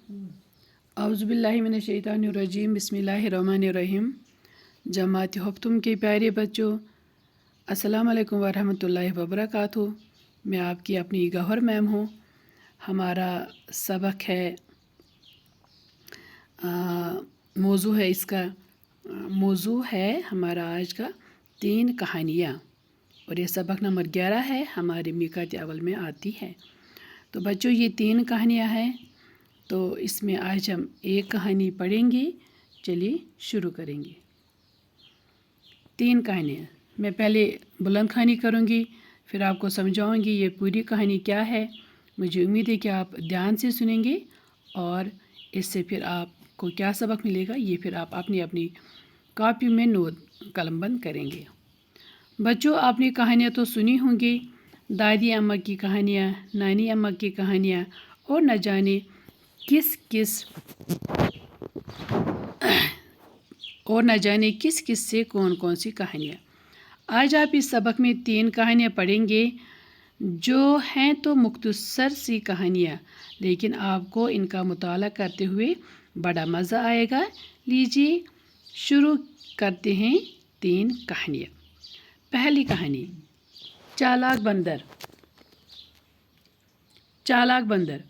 औज़ुबिल्लाहि मिनश्शैतानिर्रजीम बिस्मिल्लाहिर्रहमानिर्रहीम। जमात हफ्तुम के प्यारे बच्चों, अस्सलाम वालेकुम वरहमतुल्लाहि वबरकातुहू। मैं आपकी अपनी गौहर मैम हूँ। हमारा सबक है, मौजू है इसका मौजू है हमारा आज का 3 कहानियाँ, और ये सबक नंबर 11 है, हमारी मिकात अव्वल में आती है। तो बच्चों, ये 3 कहानियाँ हैं, तो इसमें आज हम एक कहानी पढ़ेंगे। चलिए शुरू करेंगे। 3 कहानियाँ। मैं पहले बुलंद कहानी करूँगी, फिर आपको समझाऊँगी ये पूरी कहानी क्या है। मुझे उम्मीद है कि आप ध्यान से सुनेंगे और इससे फिर आपको क्या सबक मिलेगा ये फिर आप अपनी अपनी कॉपी में नोट कलमबंद करेंगे। बच्चों, आपने कहानियाँ तो सुनी होंगी, दादी अम्मा की कहानियाँ, नानी अम्मा की कहानियाँ, और न जाने किस किस से कौन कौन सी कहानियाँ। आज आप इस सबक में 3 कहानियाँ पढ़ेंगे जो हैं तो मुख्तसर सी कहानियाँ, लेकिन आपको इनका मुताला करते हुए बड़ा मज़ा आएगा। लीजिए शुरू करते हैं 3 कहानियाँ। पहली कहानी, चालाक बंदर। चालाक बंदर।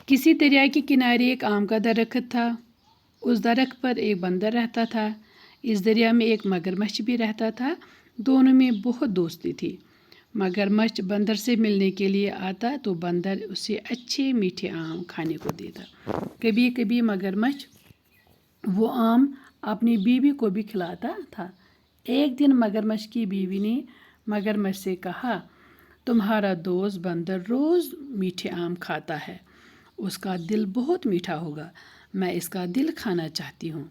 किसी दरिया के किनारे एक आम का दरख्त था। उस दरख्त पर एक बंदर रहता था। इस दरिया में एक मगरमच्छ भी रहता था। दोनों में बहुत दोस्ती थी। मगरमच्छ बंदर से मिलने के लिए आता तो बंदर उसे अच्छे मीठे आम खाने को देता। कभी कभी मगरमच्छ वो आम अपनी बीवी को भी खिलाता था। एक दिन मगरमच्छ की बीवी ने मगरमच्छ से कहा, तुम्हारा दोस्त बंदर रोज़ मीठे आम खाता है, उसका दिल बहुत मीठा होगा, मैं इसका दिल खाना चाहती हूँ।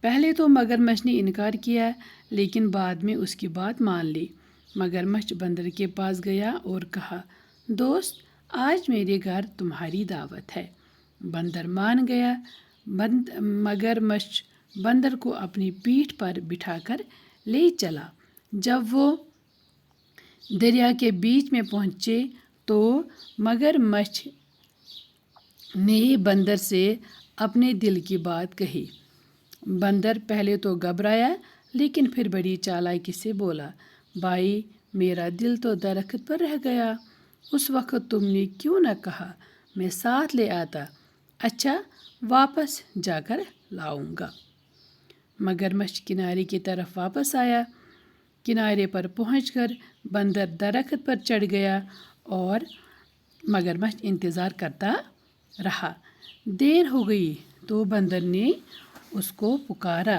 पहले तो मगरमच्छ ने इनकार किया, लेकिन बाद में उसकी बात मान ली। मगरमच्छ बंदर के पास गया और कहा, दोस्त, आज मेरे घर तुम्हारी दावत है। बंदर मान गया। मगरमच्छ बंदर को अपनी पीठ पर बिठाकर ले चला। जब वो दरिया के बीच में पहुँचे तो मगरमच्छ ने बंदर से अपने दिल की बात कही। बंदर पहले तो घबराया, लेकिन फिर बड़ी चालाकी से बोला, भाई, मेरा दिल तो दरख्त पर रह गया। उस वक्त तुमने क्यों न कहा, मैं साथ ले आता। अच्छा, वापस जाकर लाऊंगा। मगरमच्छ किनारे की तरफ वापस आया। किनारे पर पहुंचकर बंदर दरख्त पर चढ़ गया और मगरमच्छ इंतज़ार करता रहा। देर हो गई तो बंदर ने उसको पुकारा।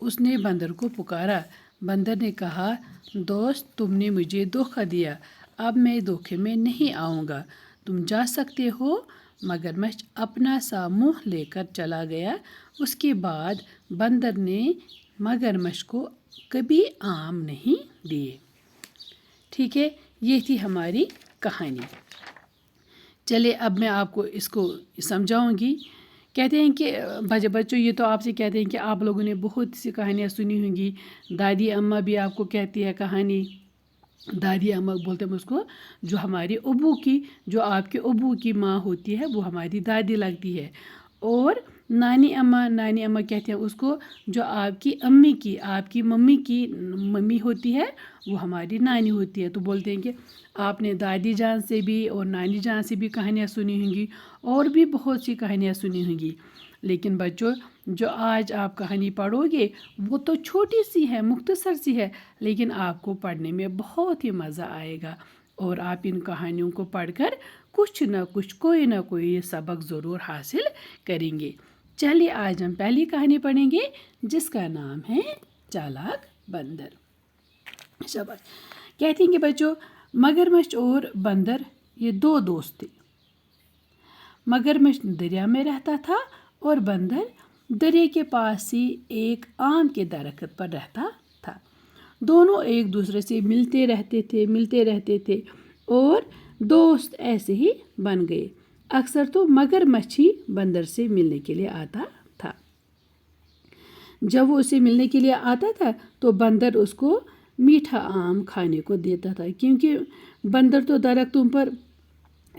उसने बंदर को पुकारा। बंदर ने कहा, दोस्त, तुमने मुझे धोखा दिया, अब मैं धोखे में नहीं आऊँगा, तुम जा सकते हो। मगरमच्छ अपना सा मुँह लेकर चला गया। उसके बाद बंदर ने मगरमच्छ को कभी आम नहीं दिए। ठीक है, ये थी हमारी कहानी। चलिए अब मैं आपको इसको समझाऊंगी। कहते हैं कि बच्चों, ये तो आपसे कहते हैं कि आप लोगों ने बहुत सी कहानियाँ सुनी होंगी। दादी अम्मा भी आपको कहती है कहानी। दादी अम्मा बोलते हैं उसको, जो हमारी अब्बू की, जो आपके अब्बू की माँ होती है, वो हमारी दादी लगती है। और नानी अम्मा कहते हैं उसको, जो आपकी अम्मी की, आपकी मम्मी की मम्मी होती है, वो हमारी नानी होती है। तो बोलते हैं कि आपने दादी जान से भी और नानी जान से भी कहानियाँ सुनी होंगी, और भी बहुत सी कहानियाँ सुनी होंगी। लेकिन बच्चों, जो आज आप कहानी पढ़ोगे वो तो छोटी सी है, मुख्तसर सी है, लेकिन आपको पढ़ने में बहुत ही मज़ा आएगा और आप इन कहानियों को पढ़कर कुछ न कुछ, कोई ना कोई सबक ज़रूर हासिल करेंगे। चलिए आज हम पहली कहानी पढ़ेंगे जिसका नाम है चालाक बंदर। शाबाश। कहते हैं कि बच्चों, मगरमच्छ और बंदर ये 2 दोस्त थे। मगरमच्छ दरिया में रहता था और बंदर दरिया के पास ही एक आम के दरख्त पर रहता था। दोनों एक दूसरे से मिलते रहते थे और दोस्त ऐसे ही बन गए। अक्सर तो मगरमच्छ ही बंदर से मिलने के लिए आता था। जब वो उसे मिलने के लिए आता था तो बंदर उसको मीठा आम खाने को देता था, क्योंकि बंदर तो दरख्तों पर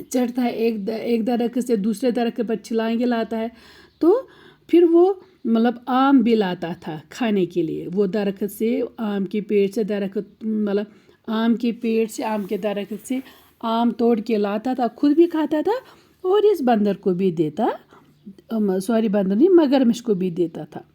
चढ़ता है, एक दरख्त से दूसरे दरख्त पर छलांगे लाता है, तो फिर वो मतलब आम भी लाता था खाने के लिए। वो दरख्त से आम के पेड़ से आम के पेड़ से आम के दरख्त से आम तोड़ के लाता था, खुद भी खाता था और इस बंदर को भी देता, बंदर नहीं, मगरमच्छ को भी देता था।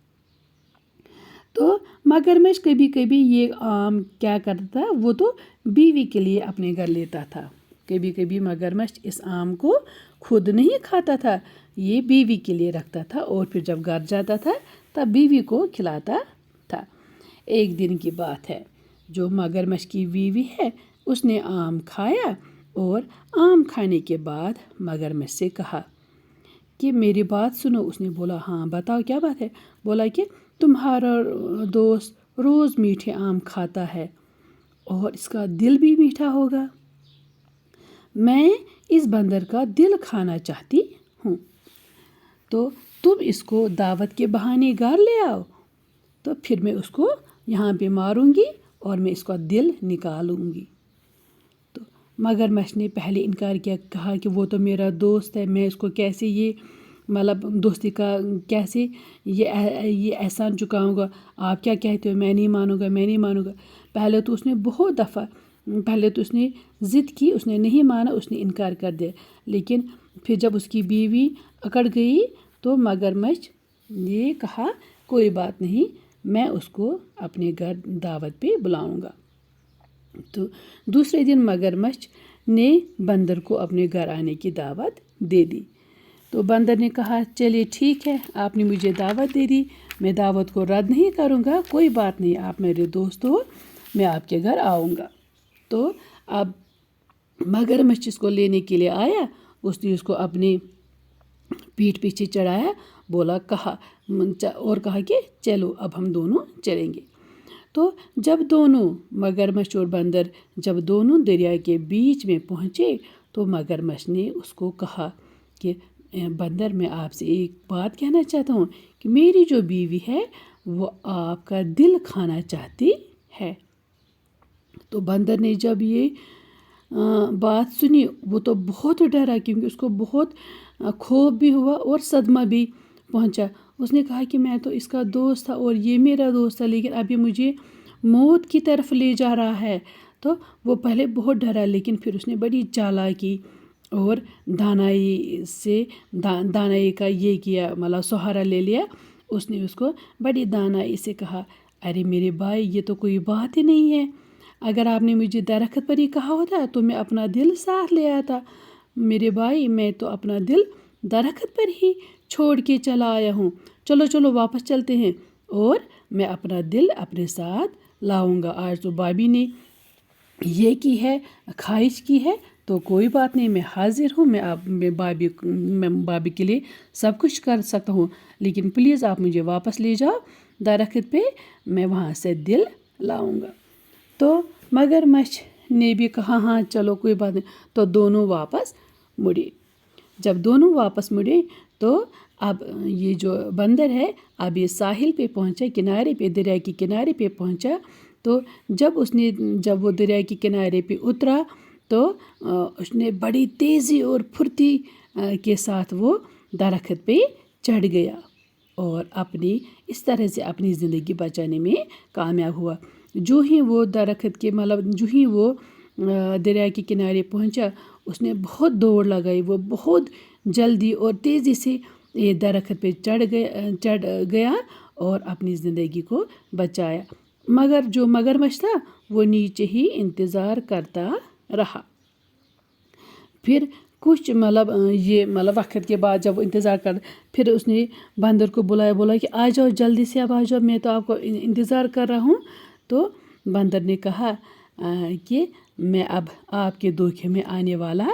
तो मगरमच्छ कभी कभी ये आम क्या करता था, वो तो बीवी के लिए अपने घर लेता था। कभी कभी मगरमच्छ इस आम को खुद नहीं खाता था, ये बीवी के लिए रखता था और फिर जब घर जाता था तब बीवी को खिलाता था। एक दिन की बात है, जो मगरमच्छ की बीवी है उसने आम खाया और आम खाने के बाद मगरमच्छ से कहा कि मेरी बात सुनो। उसने बोला हाँ बताओ क्या बात है। बोला कि तुम्हारा दोस्त रोज़ मीठे आम खाता है और इसका दिल भी मीठा होगा, मैं इस बंदर का दिल खाना चाहती हूँ, तो तुम इसको दावत के बहाने घर ले आओ, तो फिर मैं उसको यहाँ पे मारूंगी और मैं इसका दिल निकालूंगी। तो मगरमच्छ ने पहले इनकार किया, कहा कि वो तो मेरा दोस्त है, मैं इसको कैसे ये दोस्ती का कैसे ये एहसान चुकाऊंगा, आप क्या कहते हो, मैं नहीं मानूंगा। पहले तो उसने बहुत दफ़ा ज़िद की, उसने नहीं माना, उसने इनकार कर दिया। लेकिन फिर जब उसकी बीवी अकड़ गई तो मगरमच्छ ने कहा कोई बात नहीं, मैं उसको अपने घर दावत पे बुलाऊंगा। तो दूसरे दिन मगरमच्छ ने बंदर को अपने घर आने की दावत दे दी। तो बंदर ने कहा चलिए ठीक है, आपने मुझे दावत दे दी, मैं दावत को रद्द नहीं करूँगा, कोई बात नहीं, आप मेरे दोस्त हो, मैं आपके घर आऊँगा। तो अब मगरमच्छ इसको लेने के लिए आया, उसने उसको अपनी पीठ पीछे चढ़ाया, कहा कि चलो अब हम दोनों चलेंगे। तो जब दोनों मगरमच्छ और बंदर जब दोनों दरिया के बीच में पहुँचे तो मगरमच्छ ने उसको कहा कि बंदर, मैं आपसे एक बात कहना चाहता हूँ कि मेरी जो बीवी है वो आपका दिल खाना चाहती है। तो बंदर ने जब ये बात सुनी वो तो बहुत डरा, क्योंकि उसको बहुत खौफ भी हुआ और सदमा भी पहुंचा। उसने कहा कि मैं तो इसका दोस्त था और ये मेरा दोस्त था, लेकिन अभी मुझे मौत की तरफ ले जा रहा है। तो वो पहले बहुत डरा, लेकिन फिर उसने बड़ी चालाकी और दानाई का ये किया, सहारा ले लिया। उसने उसको बड़ी दानाई से कहा, अरे मेरे भाई, ये तो कोई बात ही नहीं है, अगर आपने मुझे दरख्त पर ही कहा होता तो मैं अपना दिल साथ ले आता। मेरे भाई, मैं तो अपना दिल दरख्त पर ही छोड़ के चला आया हूँ, चलो चलो वापस चलते हैं और मैं अपना दिल अपने साथ लाऊंगा। आज तो भाभी ने ये की है, ख्वाहिश की है, तो कोई बात नहीं, मैं हाजिर हूँ, मैं भाभी के लिए सब कुछ कर सकता हूँ, लेकिन प्लीज़ आप मुझे वापस ले जाओ दरख्त पे, मैं वहाँ से दिल लाऊंगा। तो मगरमच्छ ने भी कहा हाँ चलो कोई बात नहीं। तो दोनों वापस मुड़े। जब दोनों वापस मुड़े तो अब ये जो बंदर है अब ये साहिल पे पहुंचा, किनारे पे, दरिया के किनारे पे पहुंचा। तो जब वो दरिया के किनारे पे उतरा तो उसने बड़ी तेज़ी और फुर्ती के साथ वो दरख्त पे चढ़ गया और इस तरह से अपनी ज़िंदगी बचाने में कामयाब हुआ। जो ही वो दरिया के किनारे पहुंचा, उसने बहुत दौड़ लगाई, वो बहुत जल्दी और तेज़ी से ये दरख्त पे चढ़ गया और अपनी ज़िंदगी को बचाया। मगर जो मगरमच्छ था वो नीचे ही इंतज़ार करता रहा। फिर कुछ वक्त के बाद जब वो इंतज़ार कर, फिर उसने बंदर को बुलाया, बोला कि आ जाओ जल्दी से, अब आ जाओ, मैं तो आपको इंतज़ार कर रहा हूँ। तो बंदर ने कहा कि मैं अब आपके धोखे में आने वाला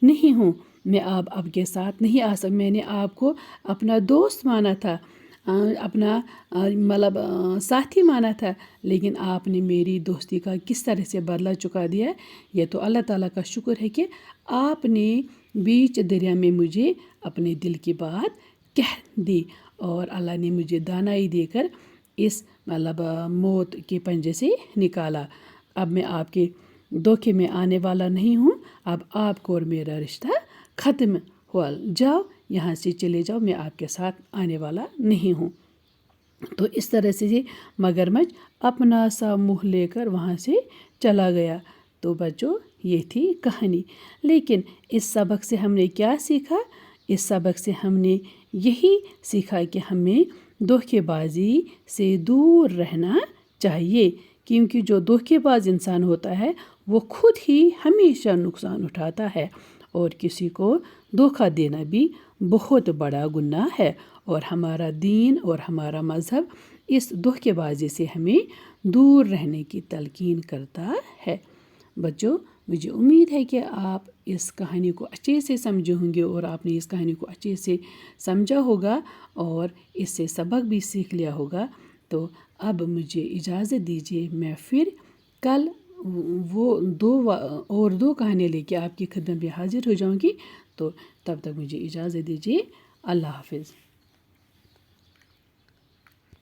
नहीं हूँ, मैं आपके साथ नहीं आ सकता, मैंने आपको अपना दोस्त माना था, अपना साथी माना था, लेकिन आपने मेरी दोस्ती का किस तरह से बदला चुका दिया। यह तो अल्लाह ताला का शुक्र है कि आपने बीच दरिया में मुझे अपने दिल की बात कह दी और अल्लाह ने मुझे दानाई देकर इस मौत के पंजे से निकाला। अब मैं आपके धोखे में आने वाला नहीं हूँ। अब आपको और मेरा रिश्ता ख़त्म हुआ, जाओ यहाँ से चले जाओ, मैं आपके साथ आने वाला नहीं हूँ। तो इस तरह से ये मगरमच्छ अपना सा मुँह लेकर वहाँ से चला गया। तो बच्चों, ये थी कहानी। लेकिन इस सबक से हमने क्या सीखा? इस सबक से हमने यही सीखा कि हमें धोखेबाजी से दूर रहना चाहिए, क्योंकि जो धोखेबाज इंसान होता है वो खुद ही हमेशा नुकसान उठाता है, और किसी को धोखा देना भी बहुत बड़ा गुनाह है। और हमारा दीन और हमारा मज़हब इस धोखेबाजी से हमें दूर रहने की तलकीन करता है। बच्चों, मुझे उम्मीद है कि आप इस कहानी को अच्छे से समझे होंगे और आपने इस कहानी को अच्छे से समझा होगा और इससे सबक भी सीख लिया होगा। तो अब मुझे इजाज़त दीजिए, मैं फिर कल वो दो कहानियाँ लेके आपकी खिदमत में हाजिर हो जाऊंगी। तो तब तक मुझे इजाज़त दीजिए। अल्लाह हाफ़िज़।